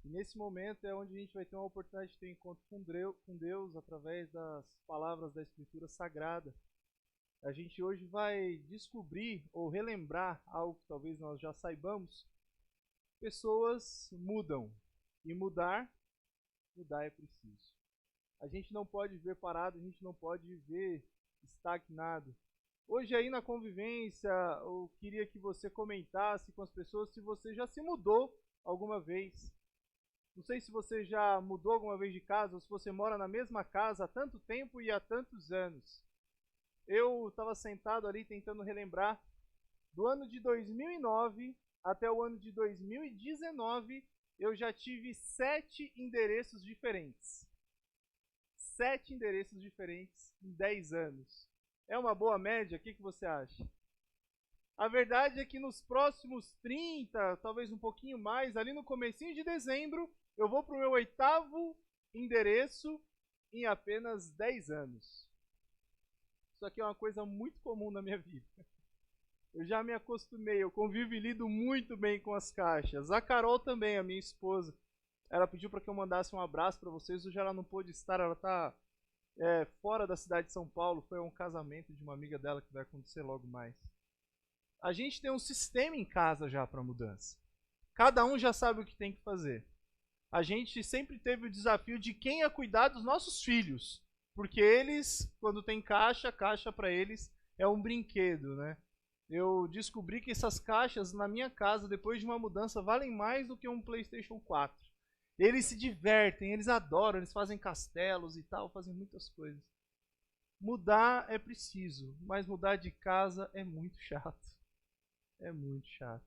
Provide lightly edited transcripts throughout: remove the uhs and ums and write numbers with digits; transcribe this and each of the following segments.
E nesse momento é onde a gente vai ter uma oportunidade de ter um encontro com Deus através das palavras da Escritura Sagrada. A gente hoje vai descobrir ou relembrar algo que talvez nós já saibamos. Pessoas mudam e mudar é preciso. A gente não pode viver parado, a gente não pode viver estagnado. Hoje aí na convivência, eu queria que você comentasse com as pessoas se você já se mudou alguma vez. Não sei se você já mudou alguma vez de casa, ou se você mora na mesma casa há tanto tempo e há tantos anos. Eu estava sentado ali tentando relembrar. Do ano de 2009 até o ano de 2019, eu já tive 7 endereços diferentes. 7 endereços diferentes em 10 anos. É uma boa média? O que você acha? A verdade é que nos próximos 30, talvez um pouquinho mais, ali no comecinho de dezembro, eu vou para o meu 8º endereço em apenas 10 anos. Isso aqui é uma coisa muito comum na minha vida. Eu já me acostumei, eu convivo e lido muito bem com as caixas. A Carol também, a minha esposa, ela pediu para que eu mandasse um abraço para vocês. Hoje ela não pôde estar, ela está fora da cidade de São Paulo. Foi um casamento de uma amiga dela que vai acontecer logo mais. A gente tem um sistema em casa já para mudança. Cada um já sabe o que tem que fazer. A gente sempre teve o desafio de quem ia cuidar dos nossos filhos. Porque eles, quando tem caixa para eles é um brinquedo, né? Eu descobri que essas caixas na minha casa, depois de uma mudança, valem mais do que um PlayStation 4. Eles se divertem, eles adoram, eles fazem castelos e tal, fazem muitas coisas. Mudar é preciso, mas mudar de casa é muito chato. É muito chato.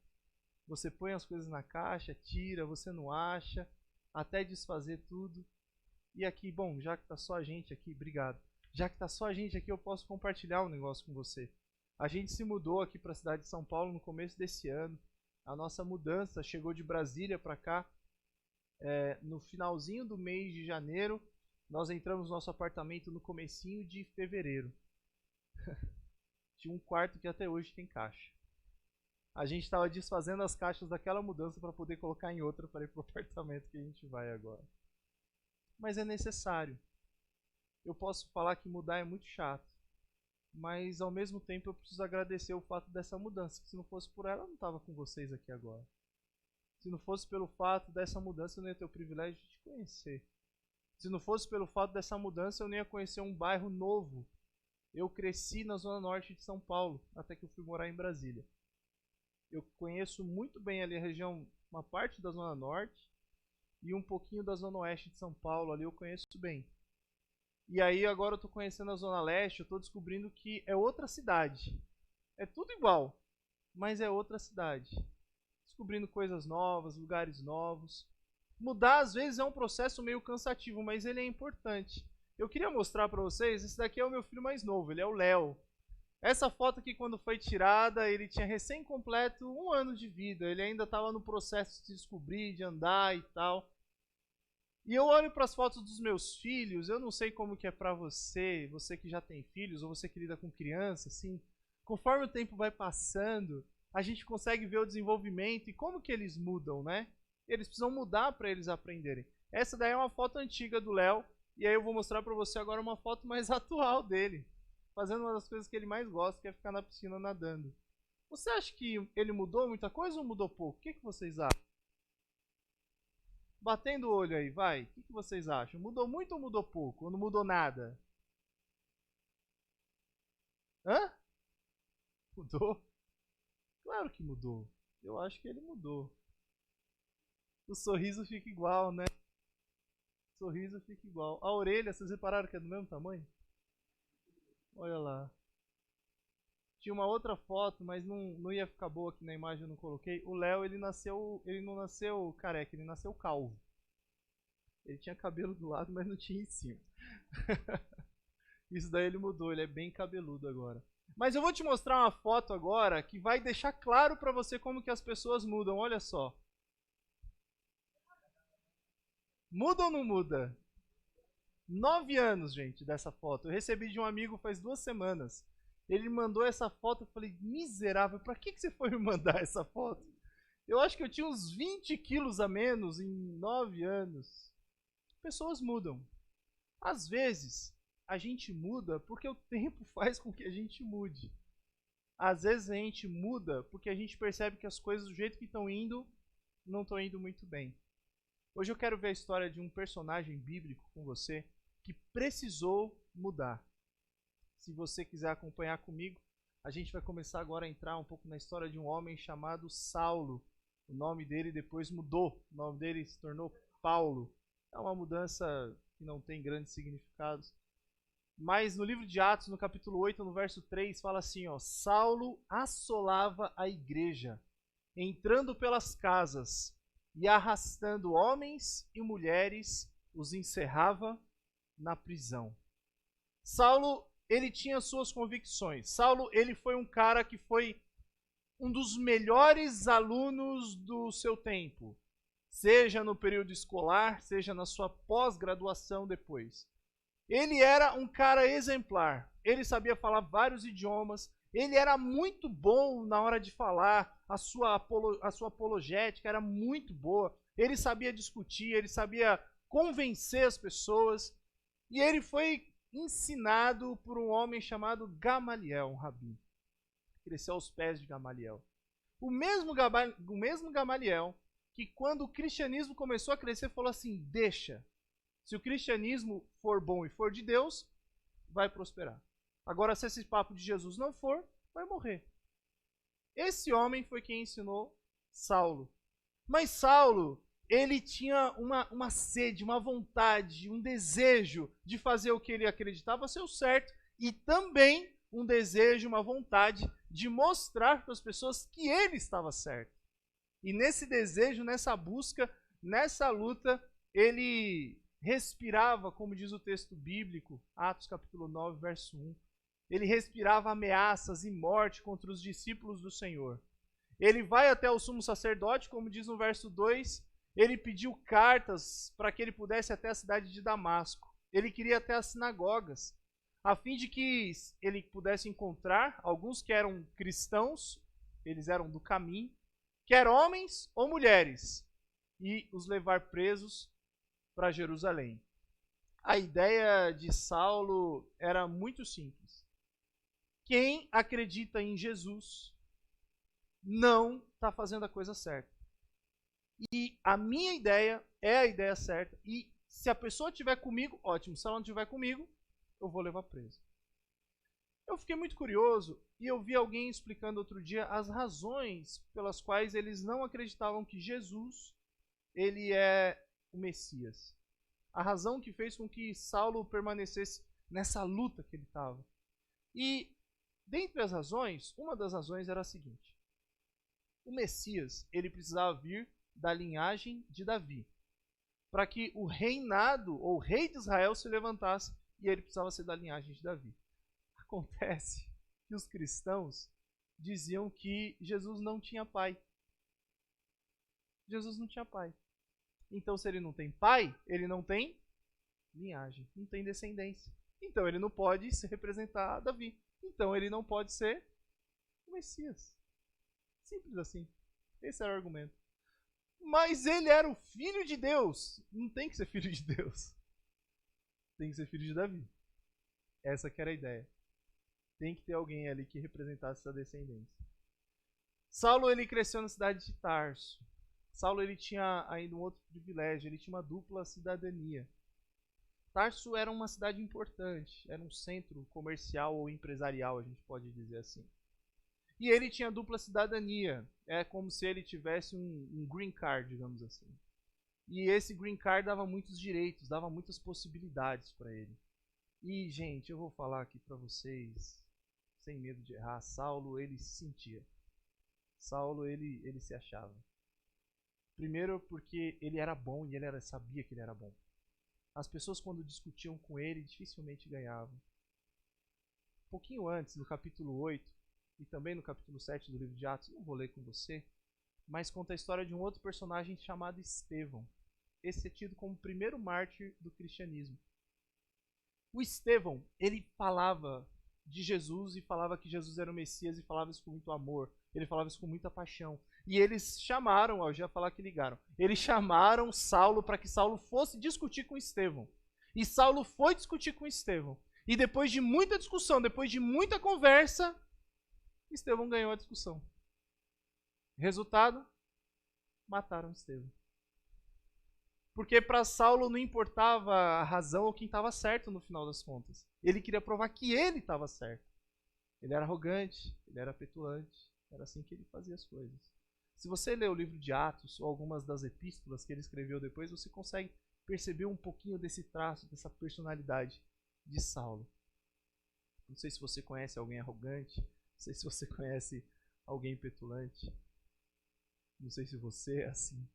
Você põe as coisas na caixa, tira, você não acha, até desfazer tudo. E aqui, bom, já que tá só a gente aqui, obrigado. Já que tá só a gente aqui, eu posso compartilhar um negócio com você. A gente se mudou aqui para a cidade de São Paulo no começo desse ano. A nossa mudança chegou de Brasília para cá no finalzinho do mês de janeiro. Nós entramos no nosso apartamento no comecinho de fevereiro. Tinha um quarto que até hoje tem caixa. A gente estava desfazendo as caixas daquela mudança para poder colocar em outra para ir para o apartamento que a gente vai agora. Mas é necessário. Eu posso falar que mudar é muito chato. Mas ao mesmo tempo eu preciso agradecer o fato dessa mudança, que se não fosse por ela eu não estava com vocês aqui agora. Se não fosse pelo fato dessa mudança eu não ia ter o privilégio de te conhecer. Se não fosse pelo fato dessa mudança eu não ia conhecer um bairro novo. Eu cresci na zona norte de São Paulo, até que eu fui morar em Brasília. Eu conheço muito bem ali a região, uma parte da zona norte e um pouquinho da zona oeste de São Paulo, ali eu conheço bem. E aí agora eu tô conhecendo a Zona Leste, eu tô descobrindo que é outra cidade. É tudo igual, mas é outra cidade. Descobrindo coisas novas, lugares novos. Mudar às vezes é um processo meio cansativo, mas ele é importante. Eu queria mostrar para vocês, esse daqui é o meu filho mais novo, ele é o Léo. Essa foto aqui quando foi tirada, ele tinha recém-completo 1 ano de vida. Ele ainda estava no processo de descobrir, de andar e tal. E eu olho para as fotos dos meus filhos, eu não sei como que é para você, você que já tem filhos, ou você que lida com criança, assim, conforme o tempo vai passando, a gente consegue ver o desenvolvimento e como que eles mudam, né? Eles precisam mudar para eles aprenderem. Essa daí é uma foto antiga do Léo, e aí eu vou mostrar para você agora uma foto mais atual dele, fazendo uma das coisas que ele mais gosta, que é ficar na piscina nadando. Você acha que ele mudou muita coisa ou mudou pouco? O que vocês acham? Batendo o olho aí, vai. O que vocês acham? Mudou muito ou mudou pouco? Ou não mudou nada? Hã? Mudou? Claro que mudou. Eu acho que ele mudou. O sorriso fica igual, né? O sorriso fica igual. A orelha, vocês repararam que é do mesmo tamanho? Olha lá. Tinha uma outra foto, mas não ia ficar boa aqui na imagem, eu não coloquei. O Léo, ele não nasceu careca, ele nasceu calvo. Ele tinha cabelo do lado, mas não tinha em cima. Isso daí ele mudou, ele é bem cabeludo agora. Mas eu vou te mostrar uma foto agora que vai deixar claro para você como que as pessoas mudam, olha só. Muda ou não muda? 9 anos, gente, dessa foto. Eu recebi de um amigo faz 2 semanas. Ele me mandou essa foto, eu falei, miserável, pra que você foi me mandar essa foto? Eu acho que eu tinha uns 20 quilos a menos em 9 anos. Pessoas mudam. Às vezes, a gente muda porque o tempo faz com que a gente mude. Às vezes a gente muda porque a gente percebe que as coisas do jeito que estão indo, não estão indo muito bem. Hoje eu quero ver a história de um personagem bíblico com você que precisou mudar. Se você quiser acompanhar comigo, a gente vai começar agora a entrar um pouco na história de um homem chamado Saulo. O nome dele depois mudou, o nome dele se tornou Paulo. É uma mudança que não tem grandes significados. Mas no livro de Atos, no capítulo 8, no verso 3, fala assim, ó: Saulo assolava a igreja, entrando pelas casas e arrastando homens e mulheres, os encerrava na prisão. Saulo, ele tinha suas convicções. Saulo, ele foi um cara que foi um dos melhores alunos do seu tempo, seja no período escolar, seja na sua pós-graduação depois. Ele era um cara exemplar. Ele sabia falar vários idiomas. Ele era muito bom na hora de falar. A sua apologética era muito boa. Ele sabia discutir, ele sabia convencer as pessoas. E ele foi ensinado por um homem chamado Gamaliel, um rabi. Cresceu aos pés de Gamaliel. O mesmo Gamaliel que, quando o cristianismo começou a crescer, falou assim: deixa. Se o cristianismo for bom e for de Deus, vai prosperar. Agora, se esse papo de Jesus não for, vai morrer. Esse homem foi quem ensinou Saulo. Mas Saulo, ele tinha uma sede, uma vontade, um desejo de fazer o que ele acreditava ser o certo e também um desejo, uma vontade de mostrar para as pessoas que ele estava certo. E nesse desejo, nessa busca, nessa luta, ele respirava, como diz o texto bíblico, Atos capítulo 9, verso 1. Ele respirava ameaças e morte contra os discípulos do Senhor. Ele vai até o sumo sacerdote, como diz no verso 2, ele pediu cartas para que ele pudesse ir até a cidade de Damasco. Ele queria até as sinagogas, a fim de que ele pudesse encontrar alguns que eram cristãos, eles eram do caminho, quer homens ou mulheres, e os levar presos para Jerusalém. A ideia de Saulo era muito simples. Quem acredita em Jesus não está fazendo a coisa certa. E a minha ideia é a ideia certa. E se a pessoa estiver comigo, ótimo. Se ela não estiver comigo, eu vou levar preso. Eu fiquei muito curioso e eu vi alguém explicando outro dia as razões pelas quais eles não acreditavam que Jesus ele é o Messias. A razão que fez com que Saulo permanecesse nessa luta que ele estava. E, dentre as razões, uma das razões era a seguinte: o Messias ele precisava vir da linhagem de Davi, para que o reinado, ou o rei de Israel, se levantasse, e ele precisava ser da linhagem de Davi. Acontece que os cristãos diziam que Jesus não tinha pai. Jesus não tinha pai. Então, se ele não tem pai, ele não tem linhagem, não tem descendência. Então, ele não pode se representar Davi. Então, ele não pode ser o Messias. Simples assim. Esse era o argumento. Mas ele era o filho de Deus. Não tem que ser filho de Deus. Tem que ser filho de Davi. Essa que era a ideia. Tem que ter alguém ali que representasse essa descendência. Saulo ele cresceu na cidade de Tarso. Saulo ele tinha ainda um outro privilégio, ele tinha uma dupla cidadania. Tarso era uma cidade importante, era um centro comercial ou empresarial, a gente pode dizer assim. E ele tinha dupla cidadania, é como se ele tivesse um green card, digamos assim. E esse green card dava muitos direitos, dava muitas possibilidades para ele. E, gente, eu vou falar aqui para vocês, sem medo de errar, Saulo ele se sentia. Saulo ele se achava. Primeiro porque ele era bom e ele sabia que ele era bom. As pessoas quando discutiam com ele dificilmente ganhavam. Um pouquinho antes, no capítulo 8 e também no capítulo 7 do livro de Atos, não vou ler com você, mas conta a história de um outro personagem chamado Estevão. Esse é tido como o primeiro mártir do cristianismo. O Estevão, ele falava de Jesus e falava que Jesus era o Messias e falava isso com muito amor. Ele falava isso com muita paixão. E eles chamaram, ó, eu já ia falar que ligaram, eles chamaram Saulo para que Saulo fosse discutir com Estevão. E Saulo foi discutir com Estevão. E depois de muita discussão, depois de muita conversa, Estevão ganhou a discussão. Resultado? Mataram Estevão. Porque para Saulo não importava a razão ou quem estava certo no final das contas. Ele queria provar que ele estava certo. Ele era arrogante, ele era petulante, era assim que ele fazia as coisas. Se você ler o livro de Atos ou algumas das epístolas que ele escreveu depois, você consegue perceber um pouquinho desse traço, dessa personalidade de Saulo. Não sei se você conhece alguém arrogante, não sei se você conhece alguém petulante, não sei se você é assim.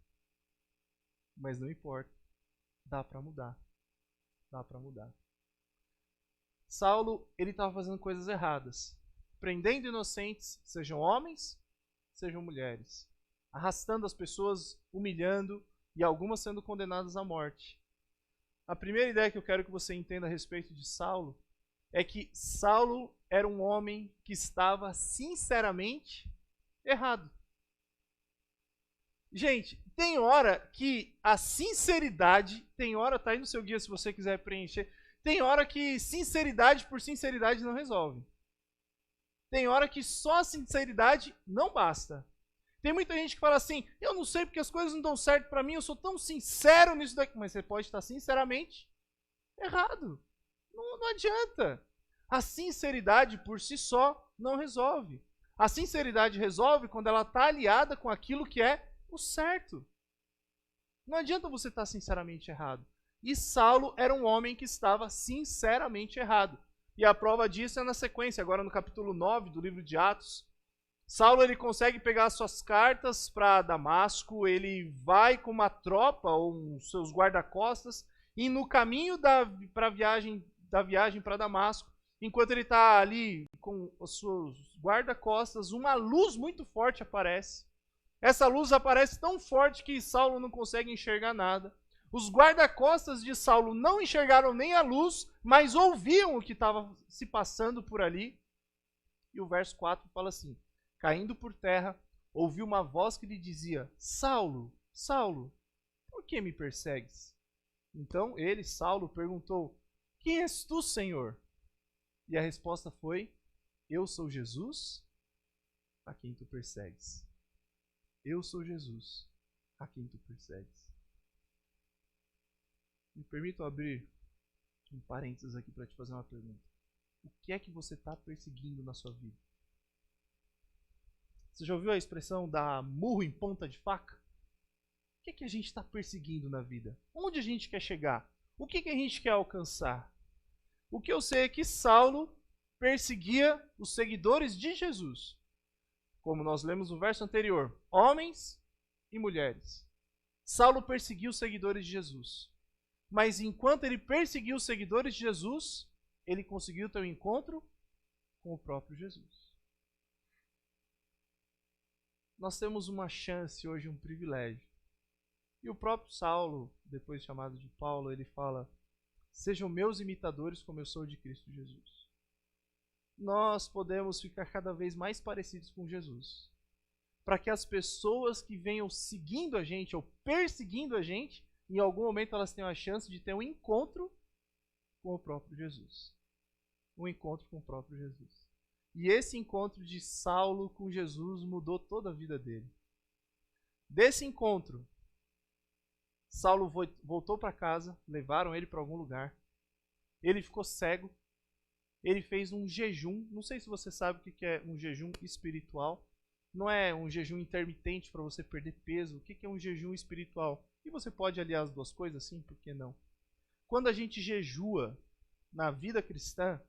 Mas não importa. Dá para mudar. Dá para mudar. Saulo, ele estava fazendo coisas erradas. Prendendo inocentes, sejam homens, sejam mulheres. Arrastando as pessoas, humilhando e algumas sendo condenadas à morte. A primeira ideia que eu quero que você entenda a respeito de Saulo é que Saulo era um homem que estava sinceramente errado. Gente, tem hora que a sinceridade, tem hora, tá aí no seu guia se você quiser preencher, tem hora que sinceridade por sinceridade não resolve. Tem hora que só a sinceridade não basta. Tem muita gente que fala assim, eu não sei porque as coisas não dão certo para mim, eu sou tão sincero nisso daqui. Mas você pode estar sinceramente errado. Não adianta. A sinceridade por si só não resolve. A sinceridade resolve quando ela está aliada com aquilo que é o certo. Não adianta você estar sinceramente errado. E Saulo era um homem que estava sinceramente errado. E a prova disso é na sequência, agora no capítulo 9 do livro de Atos. Saulo ele consegue pegar as suas cartas para Damasco, ele vai com uma tropa ou os seus guarda-costas e no caminho da viagem para Damasco, enquanto ele está ali com os seus guarda-costas, uma luz muito forte aparece. Essa luz aparece tão forte que Saulo não consegue enxergar nada. Os guarda-costas de Saulo não enxergaram nem a luz, mas ouviam o que estava se passando por ali. E o verso 4 fala assim: caindo por terra, ouviu uma voz que lhe dizia: Saulo, Saulo, por que me persegues? Então ele, Saulo, perguntou: quem és tu, Senhor? E a resposta foi: eu sou Jesus, a quem tu persegues. Eu sou Jesus, a quem tu persegues. Me permitam abrir um parênteses aqui para te fazer uma pergunta. O que é que você está perseguindo na sua vida? Você já ouviu a expressão dar murro em ponta de faca? O que é que a gente está perseguindo na vida? Onde a gente quer chegar? O que é que a gente quer alcançar? O que eu sei é que Saulo perseguia os seguidores de Jesus. Como nós lemos no verso anterior, homens e mulheres. Saulo perseguiu os seguidores de Jesus. Mas enquanto ele perseguiu os seguidores de Jesus, ele conseguiu ter um encontro com o próprio Jesus. Nós temos uma chance hoje, um privilégio. E o próprio Saulo, depois chamado de Paulo, ele fala: sejam meus imitadores como eu sou de Cristo Jesus. Nós podemos ficar cada vez mais parecidos com Jesus, para que as pessoas que venham seguindo a gente ou perseguindo a gente, em algum momento elas tenham a chance de ter um encontro com o próprio Jesus. Um encontro com o próprio Jesus. E esse encontro de Saulo com Jesus mudou toda a vida dele. Desse encontro, Saulo voltou para casa, levaram ele para algum lugar. Ele ficou cego. Ele fez um jejum. Não sei se você sabe o que é um jejum espiritual. Não é um jejum intermitente para você perder peso. O que é um jejum espiritual? E você pode aliar as duas coisas, sim, por que não? Quando a gente jejua na vida cristã,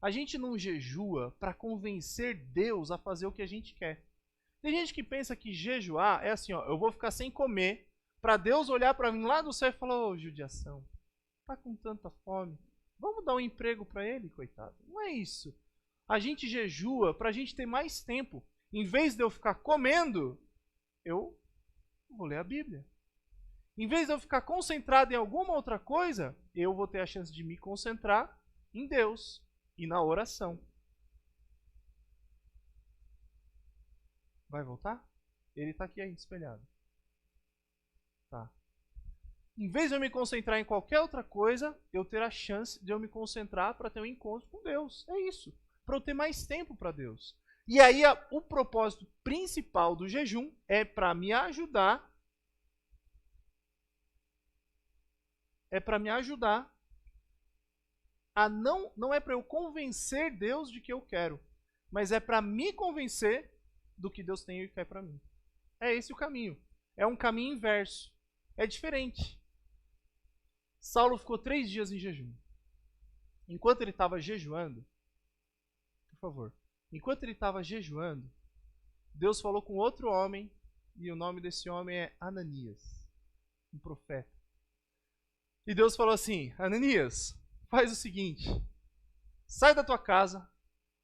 a gente não jejua para convencer Deus a fazer o que a gente quer. Tem gente que pensa que jejuar é assim, ó, eu vou ficar sem comer para Deus olhar para mim lá do céu e falar: ô, judiação, tá com tanta fome, vamos dar um emprego para ele, coitado. Não é isso. A gente jejua para a gente ter mais tempo. Em vez de eu ficar comendo, eu vou ler a Bíblia. Em vez de eu ficar concentrado em alguma outra coisa, eu vou ter a chance de me concentrar em Deus e na oração. Vai voltar? Ele está aqui espelhado. Tá. Em vez de eu me concentrar em qualquer outra coisa, eu ter a chance de eu me concentrar para ter um encontro com Deus. É isso. Para eu ter mais tempo para Deus. E aí o propósito principal do jejum é para me ajudar. A não é para eu convencer Deus de que eu quero, mas é para me convencer do que Deus tem e quer para mim. É esse o caminho. É um caminho inverso. É diferente. Saulo ficou 3 dias em jejum. Enquanto ele estava jejuando, por favor, enquanto ele estava jejuando, Deus falou com outro homem, e o nome desse homem é Ananias, um profeta. E Deus falou assim: Ananias, faz o seguinte, sai da tua casa,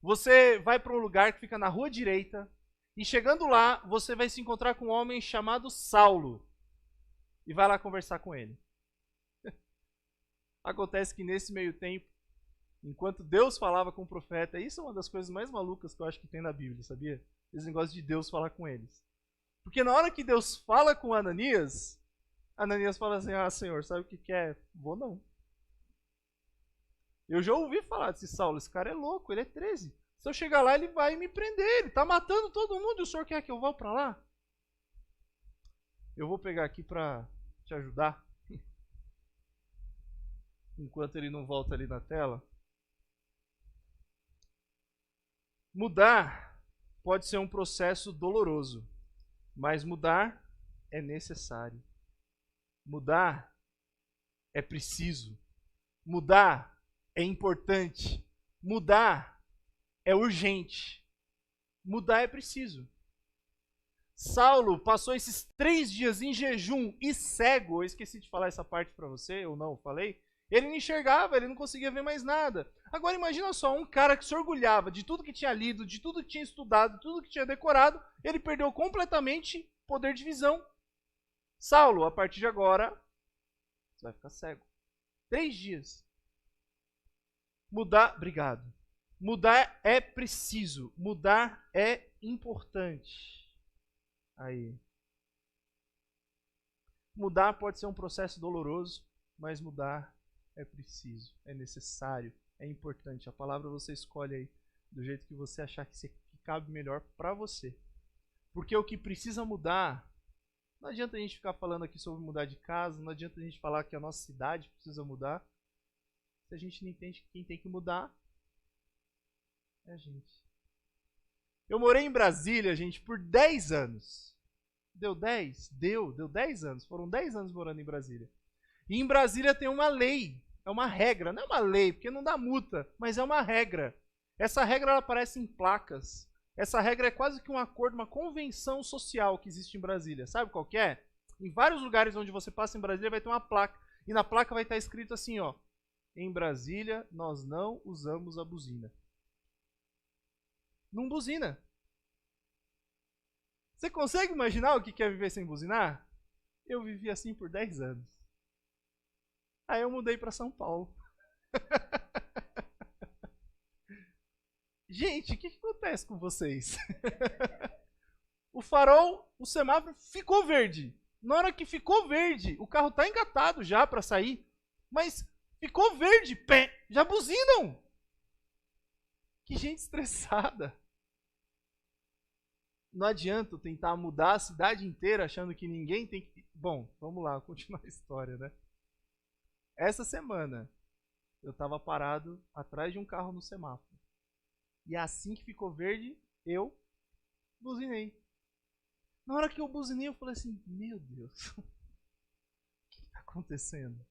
você vai para um lugar que fica na rua direita, e chegando lá, você vai se encontrar com um homem chamado Saulo, e vai lá conversar com ele. Acontece que nesse meio tempo, enquanto Deus falava com o profeta, isso é uma das coisas mais malucas que eu acho que tem na Bíblia, sabia? Esse negócio de Deus falar com eles. Porque na hora que Deus fala com Ananias, Ananias fala assim: ah, Senhor, sabe o que quer? Vou não. Eu já ouvi falar desse Saulo, esse cara é louco, ele é 13. Se eu chegar lá, ele vai me prender, ele está matando todo mundo e o senhor quer que eu vá para lá? Eu vou pegar aqui para te ajudar. Enquanto ele não volta ali na tela. Mudar pode ser um processo doloroso, mas mudar é necessário. Mudar é preciso. Mudar é importante. Mudar é urgente. Mudar é preciso. Saulo passou esses 3 dias em jejum e cego. Eu esqueci de falar essa parte para você, ou não, falei? Ele não enxergava, ele não conseguia ver mais nada. Agora imagina só, um cara que se orgulhava de tudo que tinha lido, de tudo que tinha estudado, de tudo que tinha decorado, ele perdeu completamente o poder de visão. Saulo, a partir de agora, você vai ficar cego. 3 dias. Mudar, obrigado. Mudar é preciso, mudar é importante. Aí. Mudar pode ser um processo doloroso, mas mudar é preciso, é necessário, é importante. A palavra você escolhe aí do jeito que você achar que cabe melhor para você. Porque o que precisa mudar, não adianta a gente ficar falando aqui sobre mudar de casa, não adianta a gente falar que a nossa cidade precisa mudar, se a gente não entende que quem tem que mudar é a gente. Eu morei em Brasília, gente, por 10 anos. Deu 10? Deu 10 anos. Foram 10 anos morando em Brasília. E em Brasília tem uma lei, é uma regra. Não é uma lei, porque não dá multa, mas é uma regra. Essa regra ela aparece em placas. Essa regra é quase que um acordo, uma convenção social que existe em Brasília. Sabe qual que é? Em vários lugares onde você passa em Brasília vai ter uma placa. E na placa vai estar escrito assim, ó. Em Brasília, nós não usamos a buzina. Não buzina. Você consegue imaginar o que é viver sem buzinar? Eu vivi assim por 10 anos. Aí eu mudei para São Paulo. Gente, o que acontece com vocês? O farol, o semáforo ficou verde. Na hora que ficou verde, o carro está engatado já para sair, mas ficou verde, pé, já buzinam. Que gente estressada. Não adianta tentar mudar a cidade inteira achando que ninguém tem que... Bom, vamos lá, continuar a história, né? Essa semana, eu estava parado atrás de um carro no semáforo. E assim que ficou verde, eu buzinei. Na hora que eu buzinei, eu falei assim, meu Deus, o que está acontecendo?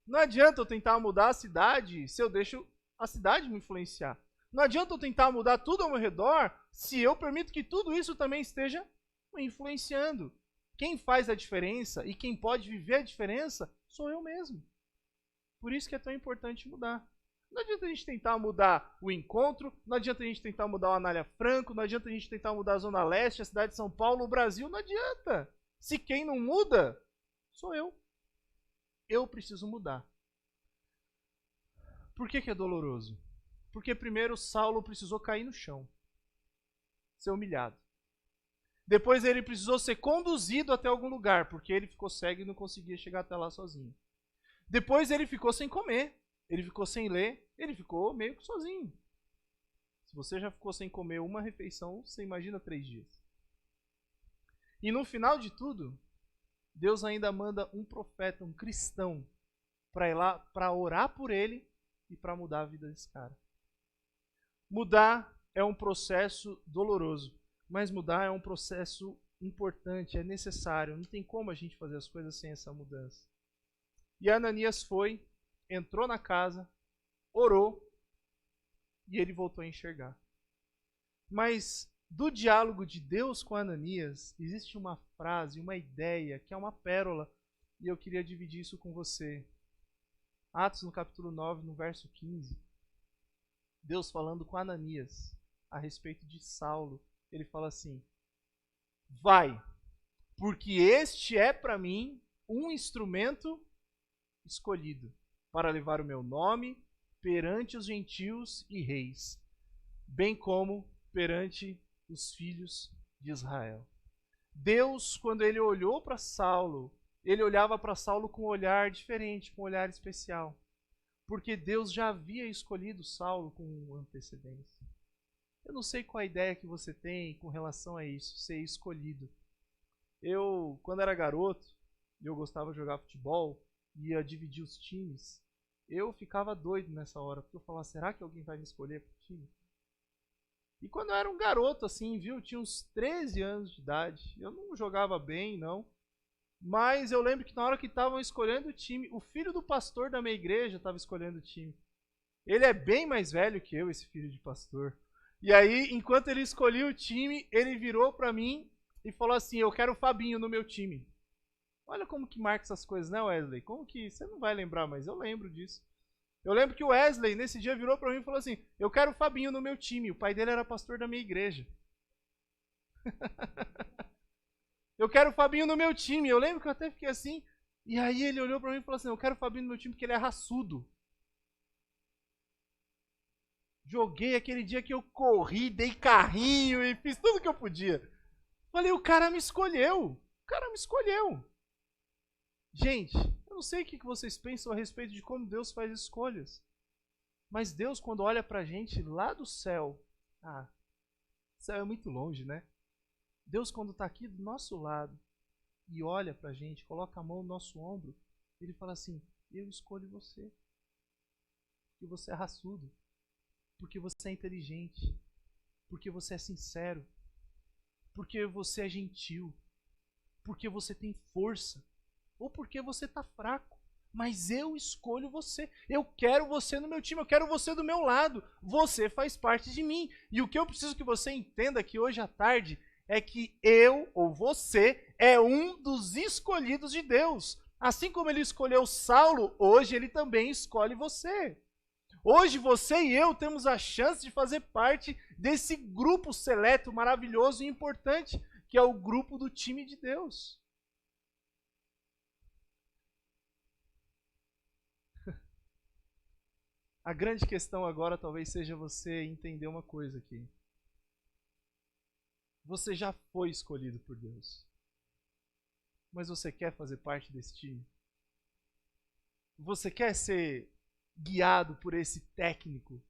Não adianta eu tentar mudar a cidade se eu deixo a cidade me influenciar. Não adianta eu tentar mudar tudo ao meu redor se eu permito que tudo isso também esteja me influenciando. Quem faz a diferença e quem pode viver a diferença sou eu mesmo. Por isso que é tão importante mudar. Não adianta a gente tentar mudar o Encontro, não adianta a gente tentar mudar o Anália Franco, não adianta a gente tentar mudar a Zona Leste, a cidade de São Paulo, o Brasil, não adianta. Se quem não muda, sou eu. Eu preciso mudar. Por que é doloroso? Porque primeiro Saulo precisou cair no chão, ser humilhado. Depois ele precisou ser conduzido até algum lugar, porque ele ficou cego e não conseguia chegar até lá sozinho. Depois ele ficou sem comer, ele ficou sem ler, ele ficou meio que sozinho. Se você já ficou sem comer uma refeição, você imagina 3 dias. E no final de tudo, Deus ainda manda um profeta, um cristão, para ir lá, para orar por ele e para mudar a vida desse cara. Mudar é um processo doloroso, mas mudar é um processo importante, é necessário. Não tem como a gente fazer as coisas sem essa mudança. E Ananias foi, entrou na casa, orou e ele voltou a enxergar. Mas do diálogo de Deus com Ananias, existe uma frase, uma ideia, que é uma pérola, e eu queria dividir isso com você. Atos, no capítulo 9, no verso 15. Deus falando com Ananias a respeito de Saulo. Ele fala assim: vai, porque este é para mim um instrumento escolhido para levar o meu nome perante os gentios e reis, bem como perante os filhos de Israel. Deus, quando ele olhou para Saulo, ele olhava para Saulo com um olhar diferente, com um olhar especial. Porque Deus já havia escolhido Saulo com antecedência. Eu não sei qual a ideia que você tem com relação a isso, ser escolhido. Eu, quando era garoto, eu gostava de jogar futebol, ia dividir os times. Eu ficava doido nessa hora, porque eu falava, será que alguém vai me escolher para o time? E quando eu era um garoto, assim, viu, eu tinha uns 13 anos de idade, eu não jogava bem, não. Mas eu lembro que na hora que estavam escolhendo o time, o filho do pastor da minha igreja estava escolhendo o time. Ele é bem mais velho que eu, esse filho de pastor. E aí, enquanto ele escolhia o time, ele virou para mim e falou assim: eu quero o Fabinho no meu time. Olha como que marca essas coisas, né, Wesley? Como que você não vai lembrar, mas eu lembro disso. Eu lembro que o Wesley, nesse dia, virou para mim e falou assim: eu quero o Fabinho no meu time. O pai dele era pastor da minha igreja. Eu quero o Fabinho no meu time. Eu lembro que eu até fiquei assim. E aí ele olhou pra mim e falou assim: eu quero o Fabinho no meu time porque ele é raçudo. Joguei aquele dia que eu corri, dei carrinho e fiz tudo que eu podia. Falei, o cara me escolheu. O cara me escolheu. Gente, eu não sei o que vocês pensam a respeito de como Deus faz escolhas. Mas Deus, quando olha pra gente lá do céu, o céu é muito longe, né? Deus, quando está aqui do nosso lado e olha para a gente, coloca a mão no nosso ombro, ele fala assim: eu escolho você. Porque você é raçudo. Porque você é inteligente. Porque você é sincero. Porque você é gentil. Porque você tem força. Ou porque você está fraco. Mas eu escolho você. Eu quero você no meu time. Eu quero você do meu lado. Você faz parte de mim. E o que eu preciso que você entenda aqui hoje à tarde é que eu, ou você, é um dos escolhidos de Deus. Assim como ele escolheu Saulo, hoje ele também escolhe você. Hoje você e eu temos a chance de fazer parte desse grupo seleto, maravilhoso e importante, que é o grupo do time de Deus. A grande questão agora talvez seja você entender uma coisa aqui. Você já foi escolhido por Deus. Mas você quer fazer parte desse time? Você quer ser guiado por esse técnico?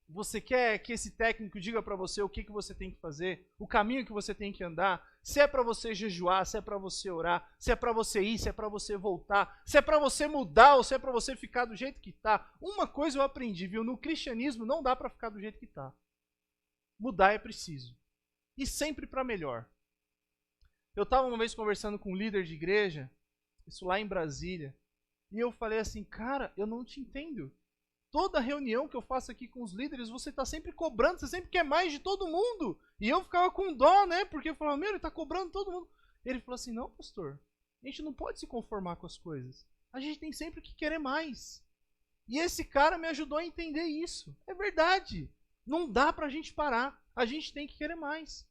Você quer que esse técnico diga para você o que você tem que fazer, o caminho que você tem que andar, se é para você jejuar, se é para você orar, se é para você ir, se é para você voltar, se é para você mudar ou se é para você ficar do jeito que está. Uma coisa eu aprendi, viu? No cristianismo não dá para ficar do jeito que está. Mudar é preciso. E sempre para melhor. Eu estava uma vez conversando com um líder de igreja, isso lá em Brasília, e eu falei assim, cara, eu não te entendo. Toda reunião que eu faço aqui com os líderes, você está sempre cobrando, você sempre quer mais de todo mundo. E eu ficava com dó, né? Porque eu falava, meu, ele está cobrando todo mundo. Ele falou assim, não, pastor, a gente não pode se conformar com as coisas. A gente tem sempre que querer mais. E esse cara me ajudou a entender isso. É verdade. Não dá pra gente parar. A gente tem que querer mais.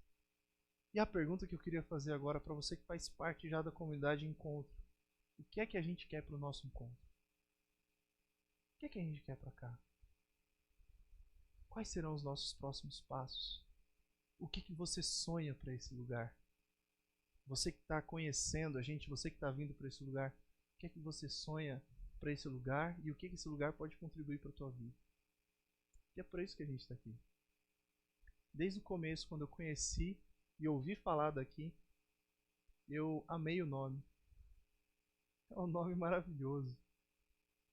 E a pergunta que eu queria fazer agora para você que faz parte já da comunidade Encontro. O que é que a gente quer para o nosso encontro? O que é que a gente quer para cá? Quais serão os nossos próximos passos? O que você sonha para esse lugar? Você que está conhecendo a gente, você que está vindo para esse lugar, o que é que você sonha para esse lugar e o que é que esse lugar pode contribuir para a tua vida? E é por isso que a gente está aqui. Desde o começo, quando eu conheci e ouvi falar daqui, eu amei o nome. É um nome maravilhoso.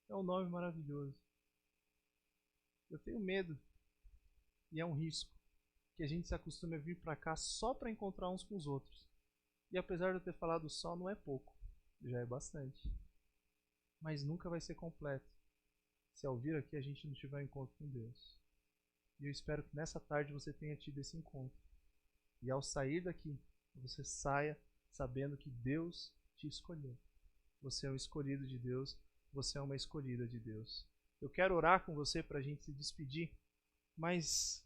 É um nome maravilhoso. Eu tenho medo, e é um risco, que a gente se acostume a vir para cá só para encontrar uns com os outros. E apesar de eu ter falado só, não é pouco, já é bastante. Mas nunca vai ser completo se ao vir aqui a gente não tiver um encontro com Deus. E eu espero que nessa tarde você tenha tido esse encontro. E ao sair daqui, você saia sabendo que Deus te escolheu. Você é um escolhido de Deus, você é uma escolhida de Deus. Eu quero orar com você para a gente se despedir, mas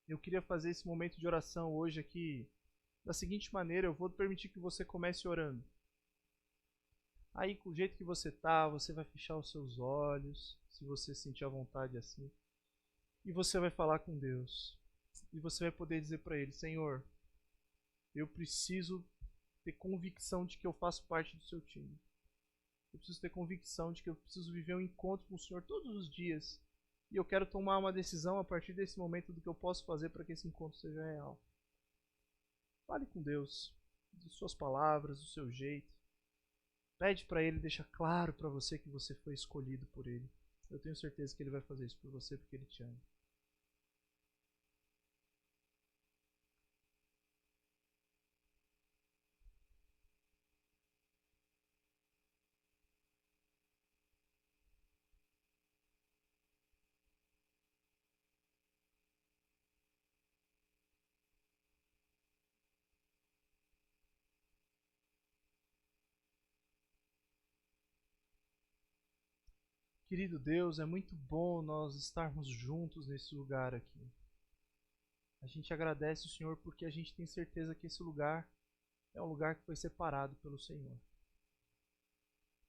eu queria fazer esse momento de oração hoje aqui da seguinte maneira. Eu vou permitir que você comece orando. Aí, com o jeito que você tá, você vai fechar os seus olhos, se você sentir a vontade assim, e você vai falar com Deus. E você vai poder dizer para Ele: Senhor, eu preciso ter convicção de que eu faço parte do seu time. Eu preciso ter convicção de que eu preciso viver um encontro com o Senhor todos os dias. E eu quero tomar uma decisão a partir desse momento do que eu posso fazer para que esse encontro seja real. Fale com Deus, de suas palavras, do seu jeito. Pede para Ele, deixa claro para você que você foi escolhido por Ele. Eu tenho certeza que Ele vai fazer isso por você porque Ele te ama. Querido Deus, é muito bom nós estarmos juntos nesse lugar aqui. A gente agradece o Senhor porque a gente tem certeza que esse lugar é um lugar que foi separado pelo Senhor.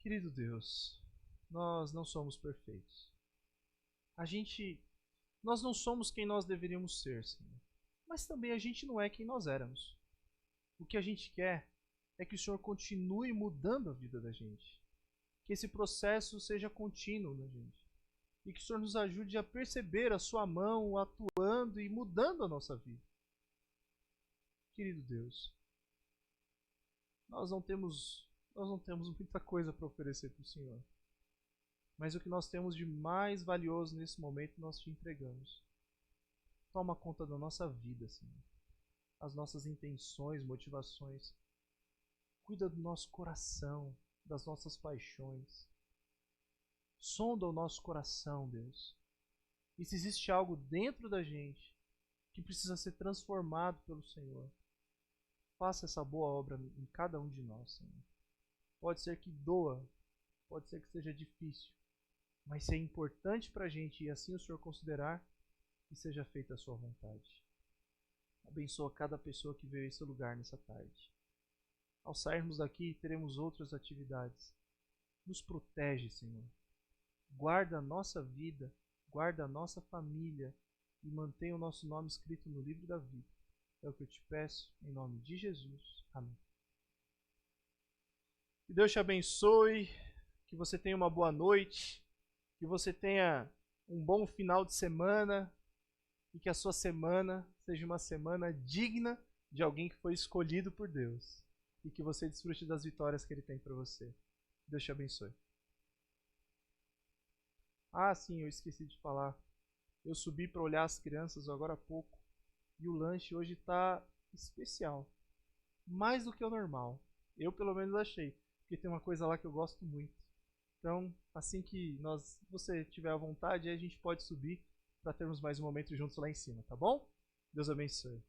Querido Deus, nós não somos perfeitos. Nós não somos quem nós deveríamos ser, Senhor. Mas também a gente não é quem nós éramos. O que a gente quer é que o Senhor continue mudando a vida da gente. Que esse processo seja contínuo na gente. E que o Senhor nos ajude a perceber a sua mão atuando e mudando a nossa vida. Querido Deus, nós não temos muita coisa para oferecer para o Senhor. Mas o que nós temos de mais valioso nesse momento nós te entregamos. Toma conta da nossa vida, Senhor. As nossas intenções, motivações. Cuida do nosso coração, das nossas paixões. Sonda o nosso coração, Deus. E se existe algo dentro da gente que precisa ser transformado pelo Senhor, faça essa boa obra em cada um de nós, Senhor. Pode ser que doa, pode ser que seja difícil, mas se é importante para a gente e assim o Senhor considerar, que seja feita a sua vontade. Abençoa cada pessoa que veio a esse lugar nessa tarde. Ao sairmos daqui, teremos outras atividades. Nos protege, Senhor. Guarda a nossa vida, guarda a nossa família e mantenha o nosso nome escrito no livro da vida. É o que eu te peço, em nome de Jesus. Amém. Que Deus te abençoe, que você tenha uma boa noite, que você tenha um bom final de semana e que a sua semana seja uma semana digna de alguém que foi escolhido por Deus e que você desfrute das vitórias que Ele tem para você. Deus te abençoe. Ah, sim, eu esqueci de falar. Eu subi para olhar as crianças agora há pouco e o lanche hoje está especial. Mais do que o normal. Eu pelo menos achei, porque tem uma coisa lá que eu gosto muito. Então, assim que você tiver à vontade, aí a gente pode subir para termos mais um momento juntos lá em cima, tá bom? Deus abençoe.